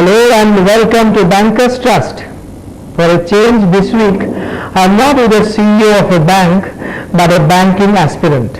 Hello and welcome to Bankers Trust. For a change this week, I am not with the CEO of a bank, but a banking aspirant,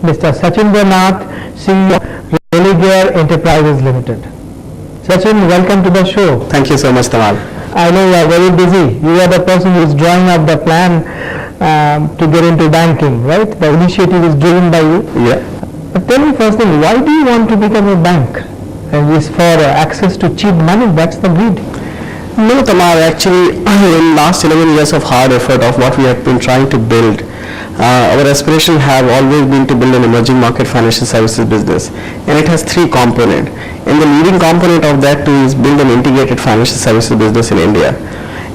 Mr. Shachindra Nath, CEO of Religare Enterprises Limited. Sachin, welcome to the show. Thank you so much, Tamal. I know you are very busy. You are the person who is drawing up the plan to get into banking, right? The initiative is driven by you. Yeah. But tell me first thing, why do you want to become a bank? And is for access to cheap money, that's the greed. No, Tamar, actually, in last 11 years of hard effort of what we have been trying to build, our aspiration have always been to build an emerging market financial services business. And it has three components. And the leading component of that too is build an integrated financial services business in India.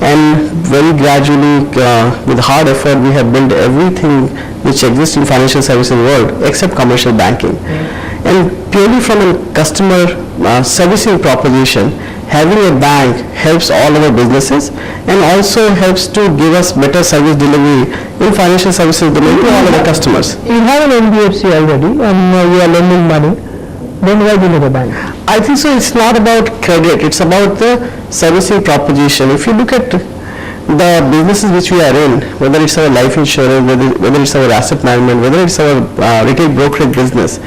And very gradually, with hard effort, we have built everything which exists in financial services world except commercial banking. And purely from a customer servicing proposition, having a bank helps all our businesses and also helps to give us better service delivery in financial services domain to all our customers. You have an NBFC already and you are lending money. Then why do you need a bank? I think so. It's not about credit. It's about the servicing proposition. If you look at the businesses which we are in, whether it's our life insurance, whether it's our asset management, whether it's our retail brokerage business,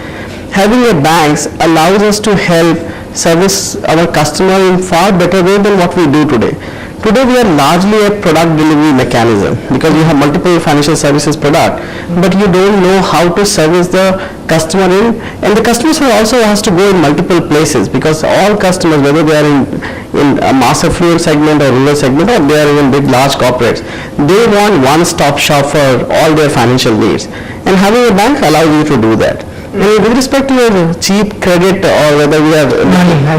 having a bank allows us to help service our customer in far better way than what we do today. Today we are largely a product delivery mechanism because you have multiple financial services product, but you don't know how to service the customer in, and the customers also has to go in multiple places because all customers, whether they are in a mass affluent segment or rural segment or they are in big large corporates, they want one-stop shop for all their financial needs, and having a bank allows you to do that. And with respect to your cheap credit or whether we have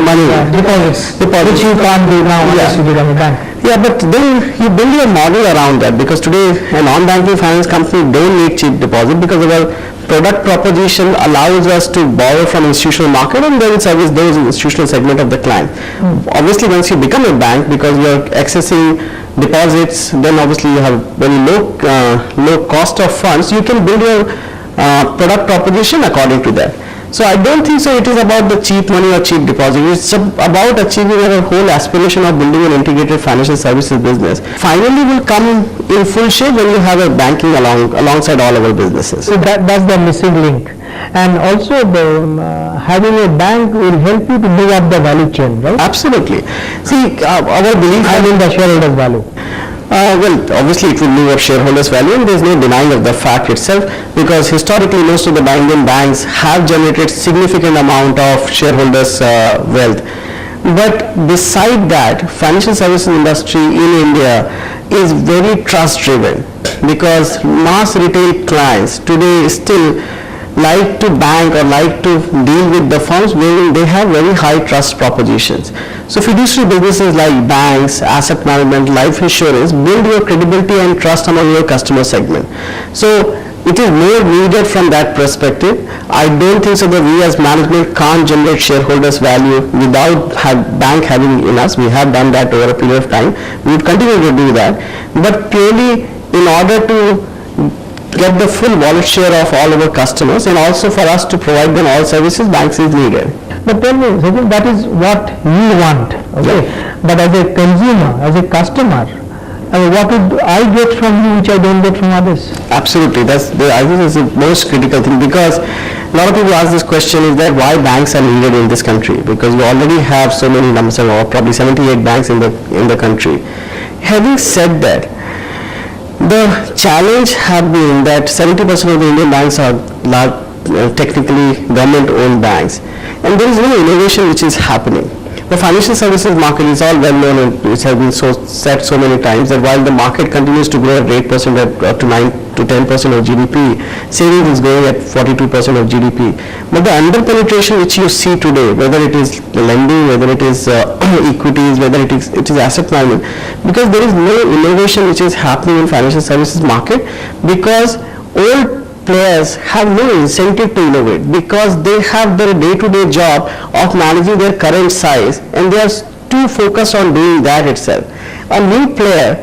money deposits, which you can't do now unless you become a bank. Yeah, but then you build your model around that because today a non-banking finance company don't need cheap deposit because our product proposition allows us to borrow from institutional market and then service those institutional segment of the client. Obviously, once you become a bank, because you are accessing deposits, then obviously you have very low cost of funds. You can build your product proposition according to that. So I don't think so it is about the cheap money or cheap deposit. It's about achieving our whole aspiration of building an integrated financial services business. Finally will come in full shape when you have a banking alongside all our businesses. So that's the missing link. And also having a bank will help you to move up the value chain, right? Absolutely. See, our belief in the shareholders' value. Well, obviously it will move up shareholders' value and there is no denying of the fact itself because historically most of the Indian banks have generated significant amount of shareholders' wealth. But beside that, financial services industry in India is very trust driven because mass retail clients today still like to bank or like to deal with the firms where they have very high trust propositions. So fiduciary businesses like banks, asset management, life insurance build your credibility and trust among your customer segment. So it is more needed from that perspective. I don't think so that we as management can't generate shareholders value without bank having in us. We have done that over a period of time. We would continue to do that. But purely in order to get the full wallet share of all our customers and also for us to provide them all services, banks is needed. But tell me, that is what you want, okay? Yeah. But as a consumer, as a customer, what would I get from you which I don't get from others? Absolutely, I think that's the most critical thing because a lot of people ask this question is that why banks are needed in this country because we already have so many numbers, probably 78 banks in the country. Having said that, the challenge have been that 70% of the Indian banks are large, technically government-owned banks, and there is no innovation which is happening. The financial services market is all well known and it has been said so many times that while the market continues to grow at 8% up to 9 to 10% of GDP, savings is growing at 42% of GDP. But the under-penetration which you see today, whether it is lending, whether it is equities, whether it is asset management, because there is no innovation which is happening in financial services market because old players have no incentive to innovate because they have their day-to-day job of managing their current size and they are too focused on doing that itself. A new player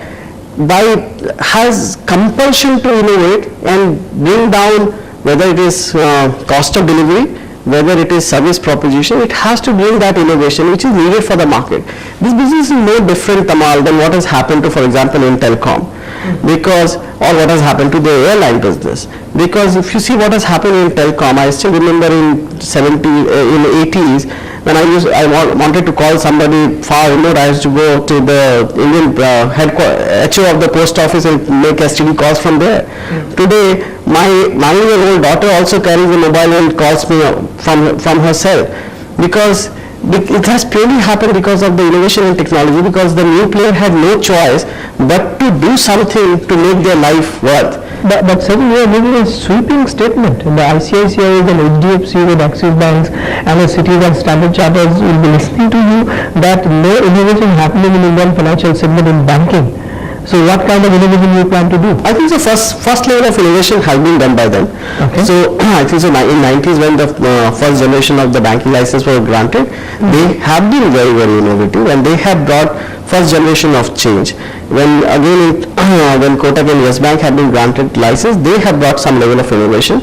has compulsion to innovate and bring down whether it is cost of delivery, whether it is service proposition, it has to bring that innovation which is needed for the market. This business is no different, Tamal, than what has happened to, for example, in telecom, because, or what has happened to the airline business. Because if you see what has happened in telecom, I still remember in 80s, when I wanted to call somebody far remote, I used to go to the Indian HO of the post office and make STD calls from there. Today, my 9-year-old daughter also carries a mobile and calls me from her cell, because it has purely happened because of the innovation in technology, because the new player had no choice but to do something to make their life worth. But certainly you are making a sweeping statement. The ICICI and HDFC and Axis Banks and the Cities and Standard Charters will be listening to you that no innovation happening in Indian financial segment in banking. So what kind of innovation you plan to do? I think the first level of innovation has been done by them. Okay. So I think so in 90s when the first generation of the banking license were granted, they have been very, very innovative, and they have brought first generation of change. When again when Kotak and Yes Bank have been granted license, they have brought some level of innovation.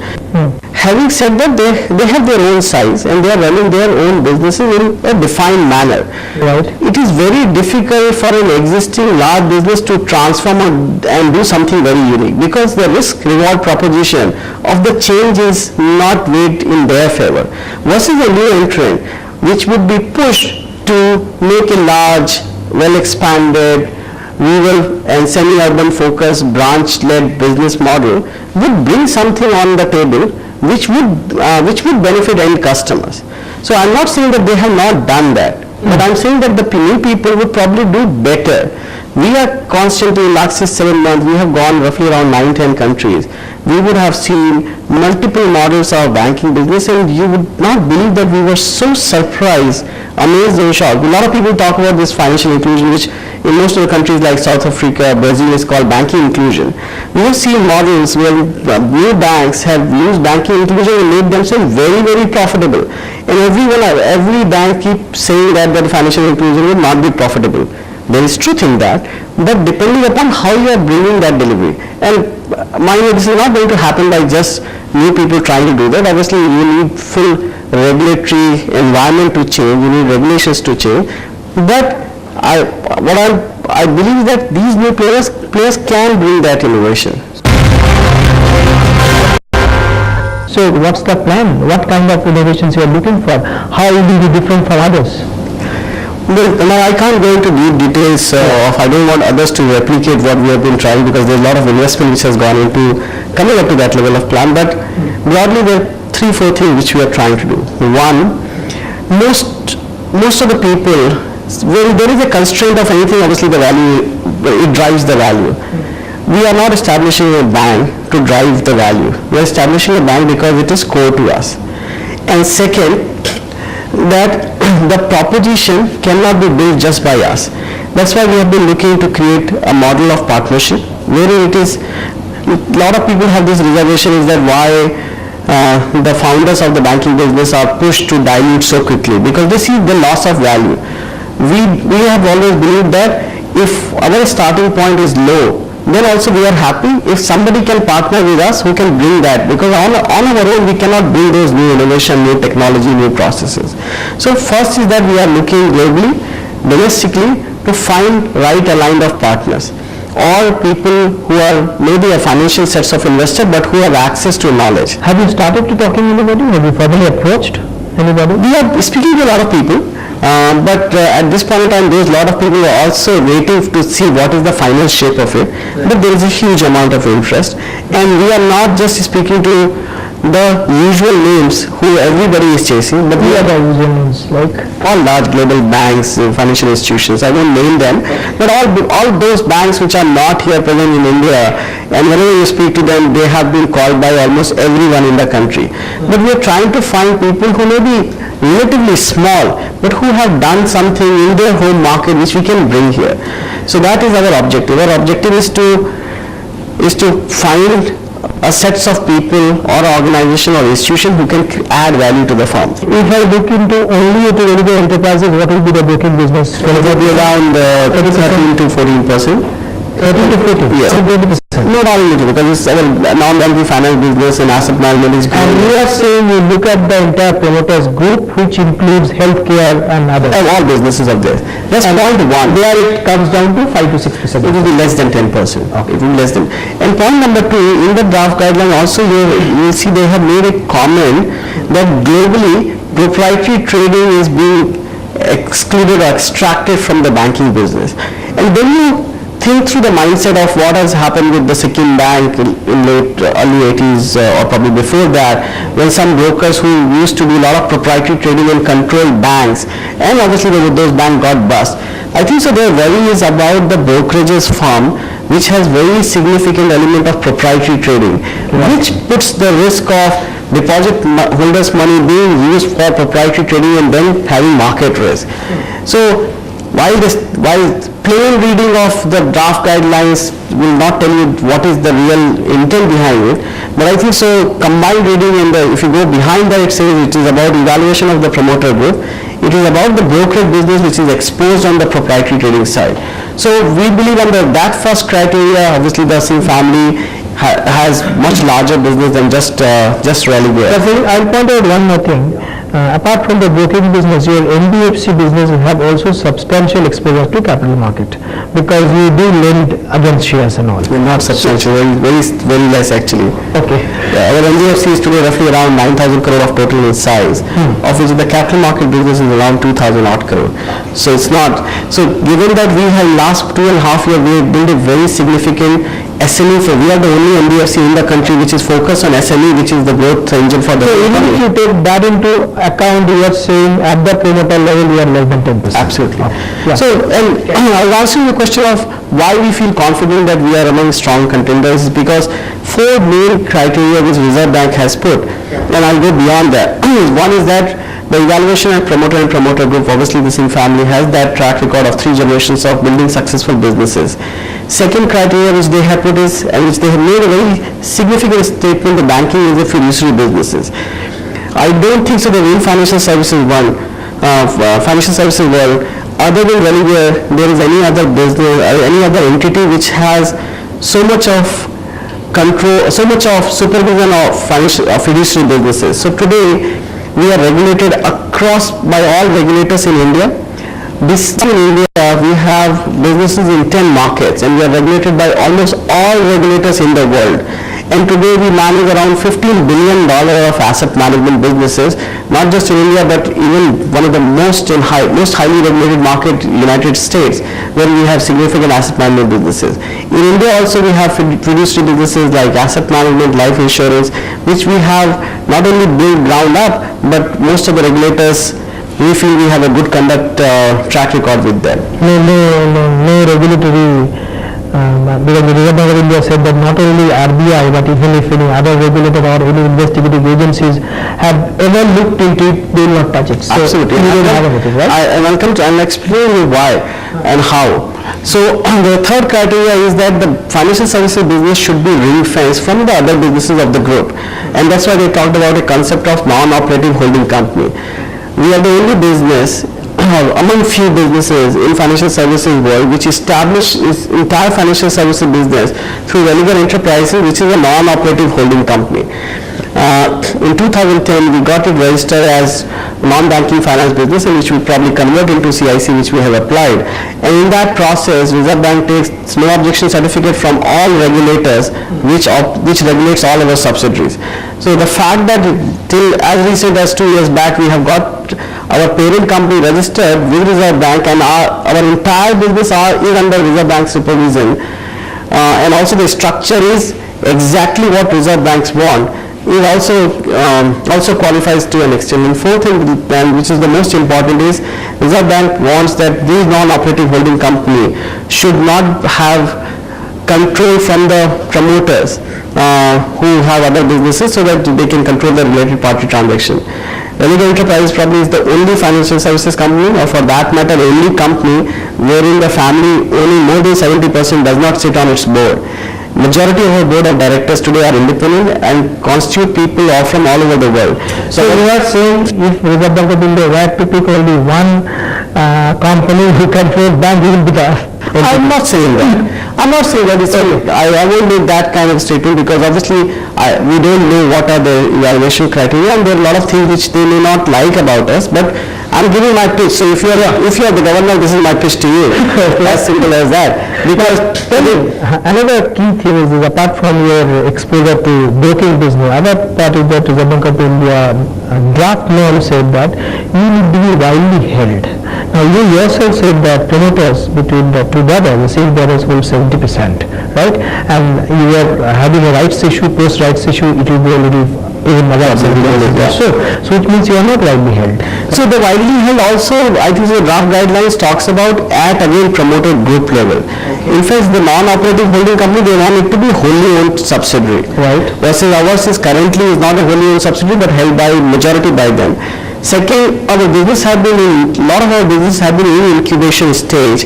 Having said that, they have their own size and they are running their own businesses in a defined manner. Right. It is very difficult for an existing large business to transform and do something very unique, because the risk reward proposition of the change is not weighed in their favor, versus a new entrant which would be pushed to make a large, well expanded, rural and semi-urban focused branch-led business model would bring something on the table which would benefit end customers. So I'm not saying that they have not done that, but I'm saying that the new people would probably do better. We are constantly, in the last 7 months, we have gone roughly around 9-10 countries. We would have seen multiple models of banking business, and you would not believe that we were so surprised, amazed and shocked. A lot of people talk about this financial inclusion, which in most of the countries like South Africa, Brazil is called banking inclusion. We have seen models where new banks have used banking inclusion and made themselves very, very profitable. And every bank keeps saying that the financial inclusion will not be profitable. There is truth in that, but depending upon how you are bringing that delivery. And mind you, this is not going to happen by just new people trying to do that. Obviously, you need full regulatory environment to change, you need regulations to change. But I believe that these new players can bring that innovation. So what's the plan? What kind of innovations you are looking for? How will it be different from others? Well, I can't go into deep details of, I don't want others to replicate what we have been trying, because there's a lot of investment which has gone into coming up to that level of plan. But broadly, there are 3-4 things which we are trying to do. One, most of the people, when there is a constraint of anything, obviously the value, it drives the value. We are not establishing a bank to drive the value. We are establishing a bank because it is core to us. And second, that the proposition cannot be built just by us. That's why we have been looking to create a model of partnership, where it is, a lot of people have this reservation is that why the founders of the banking business are pushed to dilute so quickly, because they see the loss of value. We have always believed that if our starting point is low, then also we are happy if somebody can partner with us who can bring that, because on our own we cannot bring those new innovation, new technology, new processes. So first is that we are looking globally, domestically, to find right aligned of partners, or people who are maybe a financial sets of investors but who have access to knowledge. Have you started to talking to anybody? Have you formally approached anybody? We are speaking to a lot of people. But at this point in time, there's a lot of people who are also waiting to see what is the final shape of it. But there is a huge amount of interest, and we are not just speaking to the usual names who everybody is chasing, but we are the usual names like all large global banks, financial institutions. I won't name them, but all those banks which are not here present in India, and whenever you speak to them, they have been called by almost everyone in the country. But we are trying to find people who may be relatively small, but who have done something in their home market which we can bring here. So that is our objective. Our objective is to find a sets of people or organization or institution who can add value to the firm. If I look into only into Religare enterprises, what will be the broking business? It will be around 13 to 14%. 13 to 14? Yes. 20%. Not all mutual, because it's our non-banking finance business and asset management is And you are saying you look at the entire promoters group, which includes healthcare and others. and all businesses of this. That's point one. There it comes down to 5 to 6%. It will be less than 10%. Okay. It will be less than. And point number two, in the draft guideline also you will see they have made a comment that globally proprietary trading is being excluded or extracted from the banking business. And when you think through the mindset of what has happened with the Sikkim Bank in early 80s or probably before that, when some brokers who used to do a lot of proprietary trading and control banks, and obviously those banks got bust. I think so their worry is about the brokerages firm which has very significant element of proprietary trading, which puts the risk of deposit holders' money being used for proprietary trading and then having market risk. So while plain reading of the draft guidelines will not tell you what is the real intent behind it, but I think so combined reading if you go behind that, it says it is about evaluation of the promoter group. It is about the brokerage business which is exposed on the proprietary trading side. So we believe under that first criteria, obviously the Singh family has much larger business than just Religare. I'll point out one more thing. Apart from the brokerage business, your NBFC business have also substantial exposure to capital market because you do lend against shares and all. Not substantial, very less actually. Okay. Our NBFC is today roughly around 9,000 crore of total in size, of which the capital market business is around 2,000 odd crore. So it's not. So given that we have last 2.5 years, we have built a very significant SME. We are the only NBFC in the country which is focused on SME, which is the growth engine for the So even economy. if you take that into account, you are saying at the promoter level you are less than 10%. Absolutely. Yeah. So, and I was asking the question of why we feel confident that we are among strong contenders is because 4 main criteria which Reserve Bank has put, and I'll go beyond that. One is that the evaluation and promoter group, obviously the Singh family has that track record of 3 generations of building successful businesses. Second criteria which they have put is, and which they have made a very significant statement, the banking is a fiduciary businesses. I don't think so the real financial services world, other than Religare, there is any other business, any other entity which has so much of control, so much of supervision of fiduciary businesses. So today, we are regulated across by all regulators in India. In India, we have businesses in 10 markets and we are regulated by almost all regulators in the world. And today we manage around $15 billion of asset management businesses, not just in India, but even one of the most highly regulated market, United States, where we have significant asset management businesses. In India also we have fiduciary businesses like asset management, life insurance, which we have not only built ground up, but most of the regulators, we feel we have a good conduct track record with them. No regulatory. Because the Reserve Bank of India said that not only RBI but even if any other regulator or any investigative agencies have ever looked into it, they will not touch it. So absolutely. You don't have it, right? I'll explain you why and how. So the third criteria is that the financial services business should be ring-fenced from the other businesses of the group, and that's why they talked about a concept of non-operative holding company. We are the only business among few businesses in financial services world which established its entire financial services business through Religare Enterprises, which is a non-operative holding company. In 2010, we got it registered as non-banking finance business, in which we probably convert into CIC, which we have applied. And in that process, Reserve Bank takes no objection certificate from all regulators, which regulates all our subsidiaries. So the fact that till as recent as 2 years back, we have got our parent company registered with Reserve Bank, and our entire business is under Reserve Bank supervision, and also the structure is exactly what Reserve Banks want. It also qualifies to an extent. And fourth thing, and which is the most important, is Reserve Bank wants that these non-operative holding company should not have control from the promoters who have other businesses, so that they can control the related party transaction. Religare Enterprises probably is the only financial services company, or for that matter only company, wherein the family owning more than 70% does not sit on its board. Majority of our board of directors today are independent and constitute people from all over the world. So you are saying if Reserve Bank of India were to pick only one company who controls bank, it will be the I'm not saying that. I'm not saying that. I won't make that kind of statement because obviously we don't know what are the evaluation criteria, and there are a lot of things which they may not like about us. But I'm giving my pitch. So if you are the governor, this is my pitch to you. As simple as that. Because another key thing is apart from your exposure to broking business, other part is that Reserve Bank of India draft norm said that you need to be widely held. Now you yourself said that promoters between the two brothers, the same brothers hold 70%, right? And you are having a rights issue, post rights issue, it will be a little even above 70%. So it means you are not widely held. So the widely held also, I think the draft guidelines talks about at again promoter group level. In fact, the non-operative holding company, they want it to be wholly owned subsidiary. Right. Versus ours is currently is not a wholly owned subsidiary but held by majority by them. Second, a lot of our business have been in incubation stage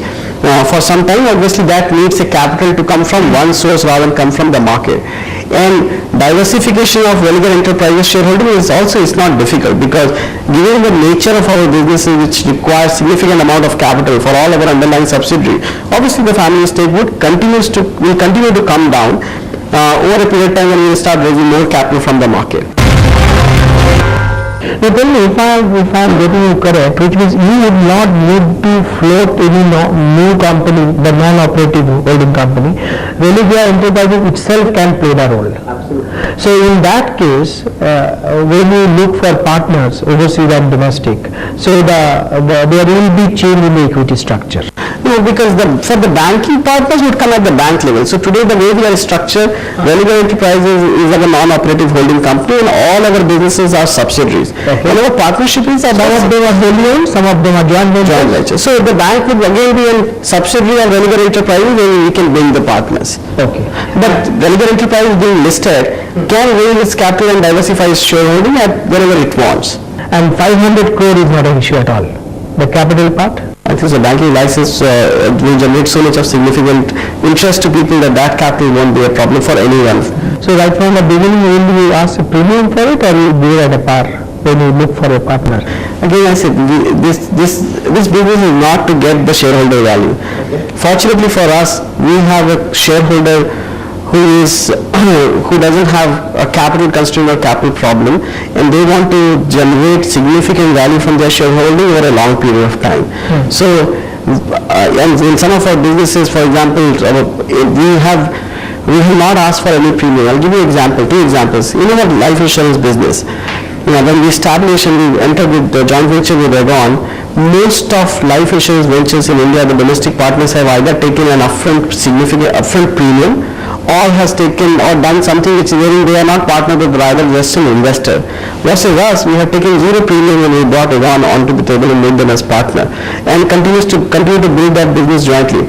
for some time. Obviously, that needs a capital to come from one source rather than come from the market. And diversification of Religare Enterprises shareholding is not difficult because given the nature of our businesses which requires significant amount of capital for all our underlying subsidiary, obviously the family stake will continue to come down over a period of time when we will start raising more capital from the market. Now tell me, if I am getting you correct, which means you would not need to float any new company, the non-operative holding company. Religare Enterprises itself can play the role. Absolutely. So in that case, when you look for partners, overseas and domestic, so there will be change in the equity structure. No, because for the banking partners would come at the bank level. So today the way we are structured, Religare Enterprises is like a non-operative holding company and all our businesses are subsidiaries. Okay. And our partnership is Some of them are wholly owned, some of them are joint ventures. So the bank would again be a subsidiary of Religare Enterprises where we can bring the partners. Okay. But Religare Enterprises being listed can raise its capital and diversify its shareholding at wherever it wants. And 500 crore is not an issue at all. The capital part? I think the banking license will generate so much of significant interest to people that capital won't be a problem for anyone. So right from the beginning, will you ask a premium for it or you go at a par when you look for a partner? Again, I said this business is not to get the shareholder value. Fortunately for us, we have a shareholder who doesn't have a capital constraint or capital problem, and they want to generate significant value from their shareholding over a long period of time. So, and in some of our businesses, for example, we have not asked for any premium. I'll give you two examples. In our life insurance business, when we established and we entered with the joint venture with Aegon, most of life insurance ventures in India, the domestic partners have either taken an significant upfront premium or has taken or done something which is wherein they are not partnered but rather just an investor. Versus us, we have taken zero premium when we brought Aegon onto the table and made them as partner and continue to build that business jointly.